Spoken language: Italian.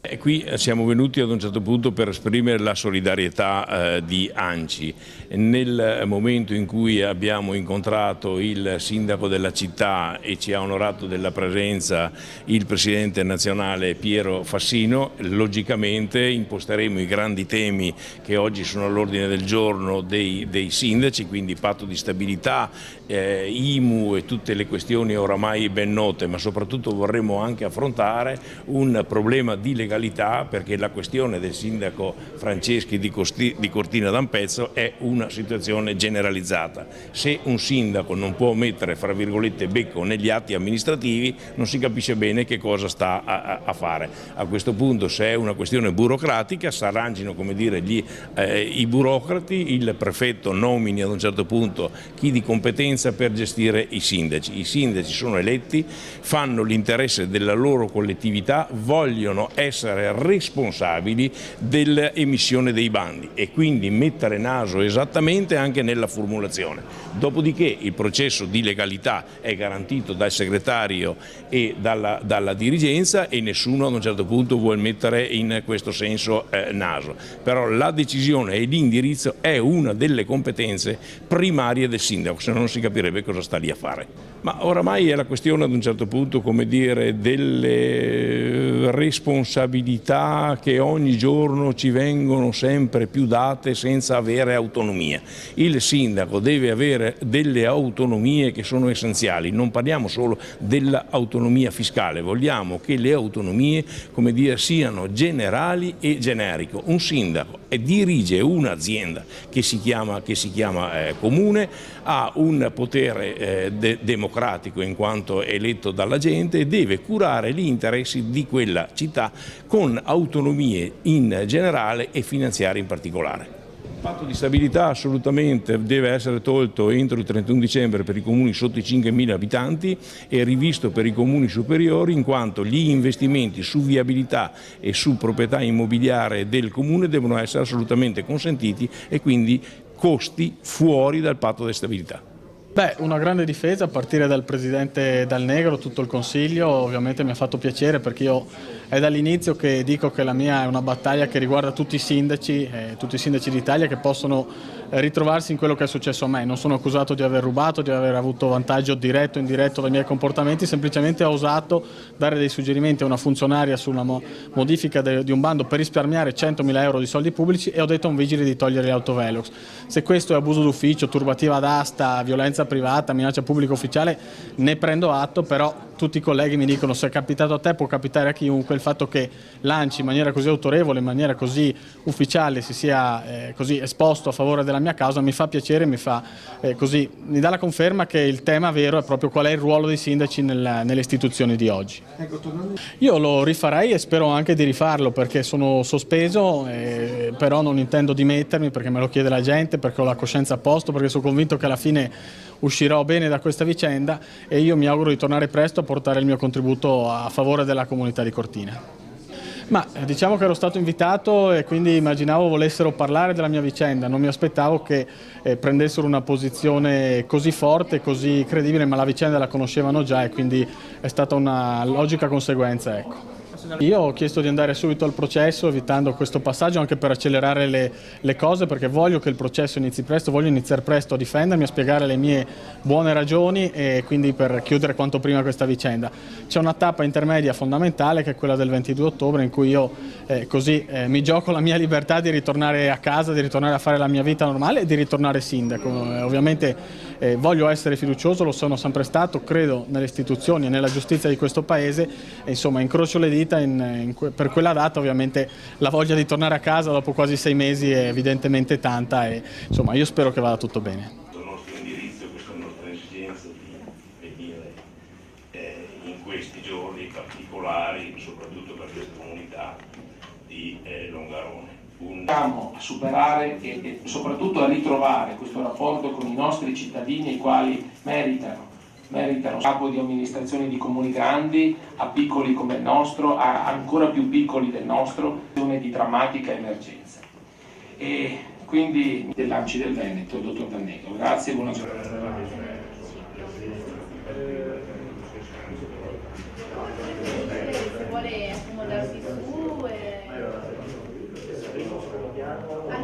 E qui siamo venuti ad un certo punto per esprimere la solidarietà di ANCI. Nel momento in cui abbiamo incontrato il sindaco della città e ci ha onorato della presenza il presidente nazionale Piero Fassino, logicamente imposteremo i grandi temi che oggi sono all'ordine del giorno dei sindaci, quindi patto di stabilità, IMU e tutte le questioni oramai ben note, ma soprattutto vorremmo anche affrontare un problema di legalità, perché la questione del sindaco Franceschi di Cortina d'Ampezzo è una situazione generalizzata. Se un sindaco non può mettere, fra virgolette, becco negli atti amministrativi, non si capisce bene che cosa sta a fare. A questo punto, se è una questione burocratica, s'arrangino, come dire, i burocrati, il prefetto nomini ad un certo punto chi di competenza per gestire i sindaci. I sindaci sono eletti, fanno l'interesse della loro collettività, vogliono essere responsabili dell'emissione dei bandi e quindi mettere naso esattamente anche nella formulazione. Dopodiché il processo di legalità è garantito dal segretario e dalla dirigenza e nessuno ad un certo punto vuole mettere in questo senso naso. Però la decisione e l'indirizzo è una delle competenze primarie del sindaco, se no non si capirebbe cosa sta lì a fare. Ma oramai è la questione ad un certo punto, come dire, delle responsabilità che ogni giorno ci vengono sempre più date senza avere autonomia. Il sindaco deve avere delle autonomie che sono essenziali, non parliamo solo dell'autonomia fiscale, vogliamo che le autonomie, come dire, siano generali e generiche. Un sindaco dirige un'azienda che si chiama comune, ha un potere democratico in quanto eletto dalla gente e deve curare gli interessi di quella città con autonomie in generale e finanziarie in particolare. Il patto di stabilità assolutamente deve essere tolto entro il 31 dicembre per i comuni sotto i 5.000 abitanti e rivisto per i comuni superiori, in quanto gli investimenti su viabilità e su proprietà immobiliare del comune devono essere assolutamente consentiti e quindi costi fuori dal patto di stabilità. Beh, una grande difesa a partire dal presidente Dal Negro, tutto il consiglio, ovviamente mi ha fatto piacere perché io è dall'inizio che dico che la mia è una battaglia che riguarda tutti i sindaci d'Italia che possono ritrovarsi in quello che è successo a me. Non sono accusato di aver rubato, di aver avuto vantaggio diretto o indiretto dai miei comportamenti, semplicemente ho osato dare dei suggerimenti a una funzionaria sulla modifica di un bando per risparmiare 100.000 euro di soldi pubblici e ho detto a un vigile di togliere l'autovelox. Se questo è abuso d'ufficio, turbativa d'asta, violenza privata, minaccia pubblica ufficiale, ne prendo atto, però tutti i colleghi mi dicono se è capitato a te può capitare a chiunque. Il fatto che l'ANCI in maniera così autorevole, in maniera così ufficiale si sia così esposto a favore della mia causa mi fa piacere, mi dà la conferma che il tema vero è proprio qual è il ruolo dei sindaci nelle istituzioni di oggi. Io lo rifarei e spero anche di rifarlo perché sono sospeso, però non intendo dimettermi perché me lo chiede la gente, perché ho la coscienza a posto, perché sono convinto che alla fine uscirò bene da questa vicenda e io mi auguro di tornare presto a portare il mio contributo a favore della comunità di Cortina. Ma diciamo che ero stato invitato e quindi immaginavo volessero parlare della mia vicenda, non mi aspettavo che prendessero una posizione così forte, così credibile, ma la vicenda la conoscevano già e quindi è stata una logica conseguenza, ecco. Io ho chiesto di andare subito al processo evitando questo passaggio anche per accelerare le cose perché voglio che il processo inizi presto, voglio iniziare presto a difendermi, a spiegare le mie buone ragioni e quindi per chiudere quanto prima questa vicenda. C'è una tappa intermedia fondamentale che è quella del 22 ottobre in cui io mi gioco la mia libertà di ritornare a casa, di ritornare a fare la mia vita normale e di ritornare sindaco. Ovviamente voglio essere fiducioso, lo sono sempre stato, credo nelle istituzioni e nella giustizia di questo Paese e insomma incrocio le dita per quella data. Ovviamente la voglia di tornare a casa dopo quasi 6 mesi è evidentemente tanta e insomma io spero che vada tutto bene. Il nostro indirizzo, questa nostra esigenza di venire in questi giorni particolari, soprattutto per questa comunità di Longarone. Riusciamo a superare e soprattutto a ritrovare questo rapporto con i nostri cittadini, i quali meritano capo di amministrazioni di comuni grandi, a piccoli come il nostro, a ancora più piccoli del nostro, di drammatica emergenza. E quindi dell'ANCI del Veneto, il dottor Dal Negro. Grazie e buona giornata. Se vuole accomodarsi su Allora,